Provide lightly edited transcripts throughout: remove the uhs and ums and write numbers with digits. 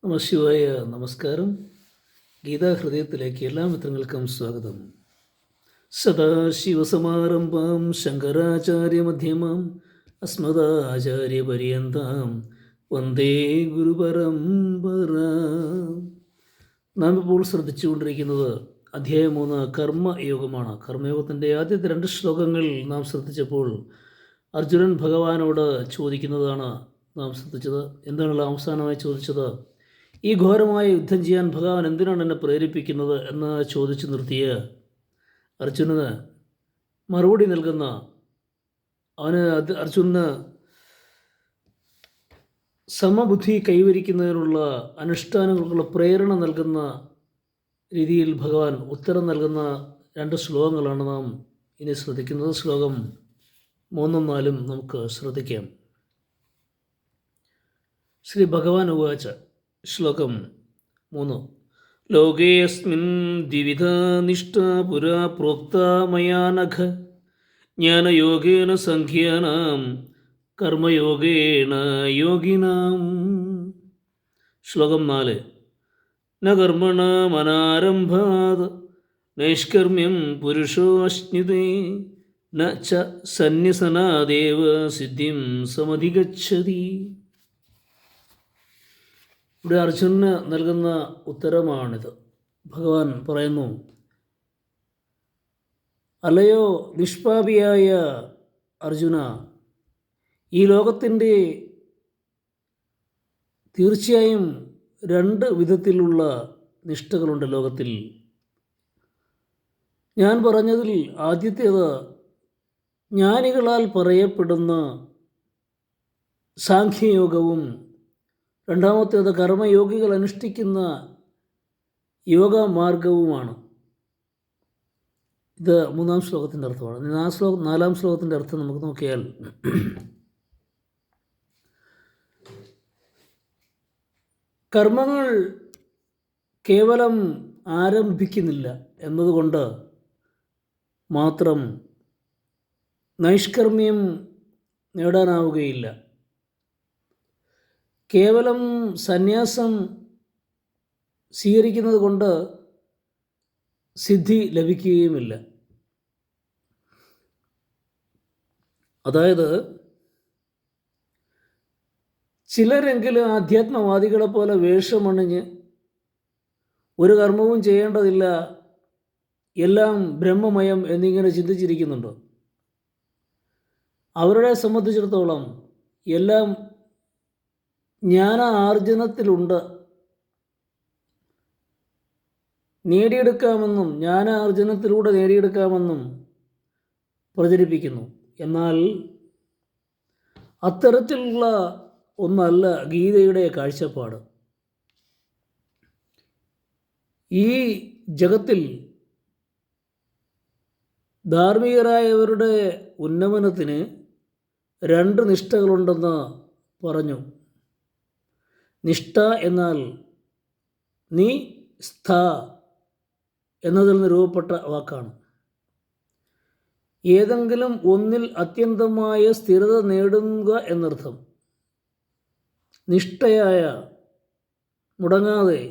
നമശിവായ. നമസ്കാരം. ഗീതാഹൃദയത്തിലേക്ക് എല്ലാ മിത്രങ്ങൾക്കും സ്വാഗതം. സദാശിവസമാരംഭാം ശങ്കരാചാര്യമധ്യമാം അസ്മദാചാര്യപര്യന്താം വന്ദേ ഗുരുപരമ്പര. നാം ഇപ്പോൾ ശ്രദ്ധിച്ചുകൊണ്ടിരിക്കുന്നത് അധ്യായം 3 കർമ്മയോഗമാണ്. കർമ്മയോഗത്തിൻ്റെ ആദ്യത്തെ 2 ശ്ലോകങ്ങൾ നാം ശ്രദ്ധിച്ചപ്പോൾ അർജുനൻ ഭഗവാനോട് ചോദിക്കുന്നതാണ് നാം ശ്രദ്ധിച്ചത്. എന്താണ് അവസാനമായി ചോദിച്ചത്? ഈ ഘോരമായ യുദ്ധം ചെയ്യാൻ ഭഗവാൻ എന്തിനാണ് എന്നെ പ്രേരിപ്പിക്കുന്നത് എന്ന് ചോദിച്ചു നിർത്തിയ അർജുനന് മറുപടി നൽകുന്ന അർജുനന് സമബുദ്ധി കൈവരിക്കുന്നതിനുള്ള അനുഷ്ഠാനങ്ങൾക്കുള്ള പ്രേരണ നൽകുന്ന രീതിയിൽ ഭഗവാൻ ഉത്തരം നൽകുന്ന 2 ശ്ലോകങ്ങളാണ് നാം ഇനി ശ്രദ്ധിക്കുന്നത്. ശ്ലോകം 3 ഉം 4 നമുക്ക് ശ്രദ്ധിക്കാം. ശ്രീ ഭഗവാൻ ഉവാച. ശ്ലോകം 3. ലോകേऽസ്മിൻ ദ്വിവിധാ നിഷ്ഠാ പുരാ പ്രോക്താ മയാ നഘ ജ്ഞാനയോഗേന സംഖ്യാനാം കർമ്മയോഗേന യോഗിനാം. ശ്ലോകം 4. ന കർമ്മണമനാരംഭാത് നൈഷ്കർമ്മ്യം പുരുഷോ അശ്നുതേ ന ച സന്യസനാദേവ സിദ്ധിം സമധിഗച്ഛതി. ഇവിടെ അർജുനന് നൽകുന്ന ഉത്തരമാണിത്. ഭഗവാൻ പറയുന്നു, അല്ലയോ നിഷ്പാപിയായ അർജുന, ഈ ലോകത്തിൻ്റെ തീർച്ചയായും 2 വിധത്തിലുള്ള നിഷ്ഠകളുണ്ട് ലോകത്തിൽ. ഞാൻ പറഞ്ഞതിൽ ആദ്യത്തേത് ജ്ഞാനികളാൽ പറയപ്പെടുന്ന സാഖ്യയോഗവും രണ്ടാമത്തേത് കർമ്മയോഗികൾ അനുഷ്ഠിക്കുന്ന യോഗമാർഗവുമാണ്. ഇത് 3-ാം ശ്ലോകത്തിൻ്റെ അർത്ഥമാണ്. 4-ാം ശ്ലോകത്തിൻ്റെ അർത്ഥം നമുക്ക് നോക്കിയാൽ, കർമ്മങ്ങൾ കേവലം ആരംഭിക്കുന്നില്ല എന്നതുകൊണ്ട് മാത്രം നൈഷ്കർമ്മ്യം നേടാനാവുകയില്ല. കേവലം സന്യാസം സ്വീകരിക്കുന്നത് കൊണ്ട് സിദ്ധി ലഭിക്കുകയുമില്ല. അതായത് ചിലരെങ്കിലും ആധ്യാത്മവാദികളെ പോലെ വേഷമണിഞ്ഞ് ഒരു കർമ്മവും ചെയ്യേണ്ടതില്ല, എല്ലാം ബ്രഹ്മമയം എന്നിങ്ങനെ ചിന്തിച്ചിരിക്കുന്നുണ്ട്. അവരെ സംബന്ധിച്ചിടത്തോളം എല്ലാം ജ്ഞാന ആർജനത്തിലുണ്ട്, നേടിയെടുക്കാമെന്നും ജ്ഞാനാർജനത്തിലൂടെ നേടിയെടുക്കാമെന്നും പ്രചരിപ്പിക്കുന്നു. എന്നാൽ അത്തരത്തിലുള്ള ഒന്നല്ല ഗീതയുടെ കാഴ്ചപ്പാട്. ഈ ജഗത്തിൽ ധാർമ്മികരായവരുടെ ഉന്നമനത്തിന് 2 നിഷ്ഠകളുണ്ടെന്ന് പറഞ്ഞു. നിഷ്ഠ എന്നാൽ നീ സ്ഥ എന്നതിൽ നിന്ന് രൂപപ്പെട്ട വാക്കാണ്. ഏതെങ്കിലും ഒന്നിൽ അത്യന്തമായ സ്ഥിരത നേടുക എന്നർത്ഥം. നിഷ്ഠയായ മുടങ്ങാതെ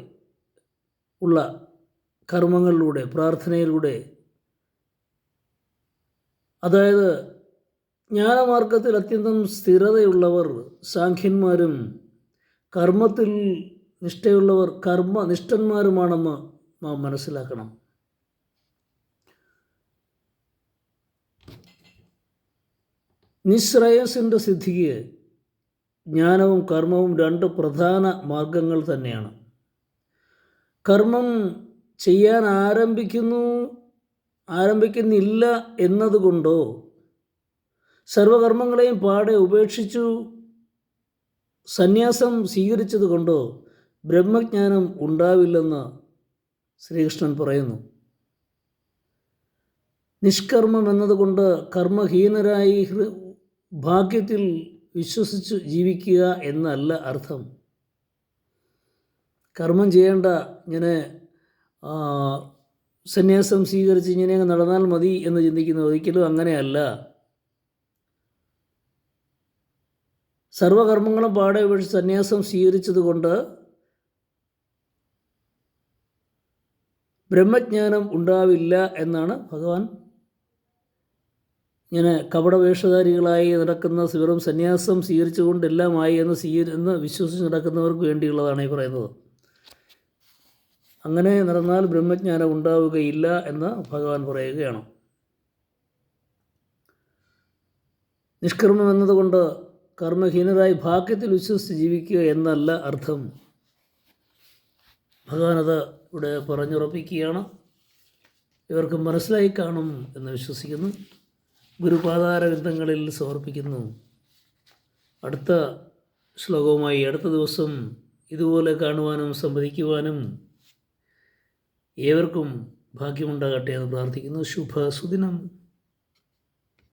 ഉള്ള കർമ്മങ്ങളിലൂടെ, പ്രാർത്ഥനയിലൂടെ, അതായത് ജ്ഞാനമാർഗത്തിൽ അത്യന്തം സ്ഥിരതയുള്ളവർ സാഖ്യന്മാരും കർമ്മത്തിൽ നിഷ്ഠയുള്ളവർ കർമ്മനിഷ്ഠന്മാരുമാണെന്ന് നാം മനസ്സിലാക്കണം. നിശ്രേയസിൻ്റെ സിദ്ധിക്ക് ജ്ഞാനവും കർമ്മവും 2 പ്രധാന മാർഗങ്ങൾ തന്നെയാണ്. കർമ്മം ചെയ്യാൻ ആരംഭിക്കുന്നില്ല എന്നതുകൊണ്ടോ സർവകർമ്മങ്ങളെയും പാടെ ഉപേക്ഷിച്ചു സന്യാസം സ്വീകരിച്ചത് കൊണ്ടോ ബ്രഹ്മജ്ഞാനം ഉണ്ടാവില്ലെന്ന് ശ്രീകൃഷ്ണൻ പറയുന്നു. നിഷ്കർമ്മം എന്നതുകൊണ്ട് കർമ്മഹീനരായി ഭാഗ്യത്തിൽ വിശ്വസിച്ച് ജീവിക്കുക എന്നല്ല അർത്ഥം. കർമ്മം ചെയ്യേണ്ട, ഇങ്ങനെ സന്യാസം സ്വീകരിച്ച് ഇങ്ങനെ നടന്നാൽ മതി എന്ന് ചിന്തിക്കുന്നത് ഒരിക്കലും അങ്ങനെയല്ല. സർവകർമ്മങ്ങളും പാടെ ഉപേക്ഷിച്ച് സന്യാസം സ്വീകരിച്ചതുകൊണ്ട് ബ്രഹ്മജ്ഞാനം ഉണ്ടാവില്ല എന്നാണ് ഭഗവാൻ ഇങ്ങനെ കപടവേഷധാരികളായി നടക്കുന്ന വെറും സന്യാസം സ്വീകരിച്ചുകൊണ്ട് എല്ലാമായി എന്ന് വിശ്വസിച്ച് നടക്കുന്നവർക്ക് വേണ്ടിയുള്ളതാണ് ഈ പറയുന്നത്. അങ്ങനെ നടന്നാൽ ബ്രഹ്മജ്ഞാനം ഉണ്ടാവുകയില്ല എന്ന് ഭഗവാൻ പറയുകയാണ്. നിഷ്കർമ്മം എന്നതുകൊണ്ട് കർമ്മഹീനരായി ഭാഗ്യത്തിൽ വിശ്വസിച്ച് ജീവിക്കുക എന്നല്ല അർത്ഥം. ഭഗവാൻ അത് ഇവിടെ പറഞ്ഞുറപ്പിക്കുകയാണ്. ഇവർക്ക് മനസ്സിലായി കാണും എന്ന് വിശ്വസിക്കുന്നു. ഗുരുപാദാരവിന്ദങ്ങളിൽ സമർപ്പിക്കുന്നു. അടുത്ത ശ്ലോകവുമായി അടുത്ത ദിവസം ഇതുപോലെ കാണുവാനും സംവദിക്കുവാനും ഏവർക്കും ഭാഗ്യമുണ്ടാകട്ടെ എന്ന് പ്രാർത്ഥിക്കുന്നു. ശുഭ സുദിനം.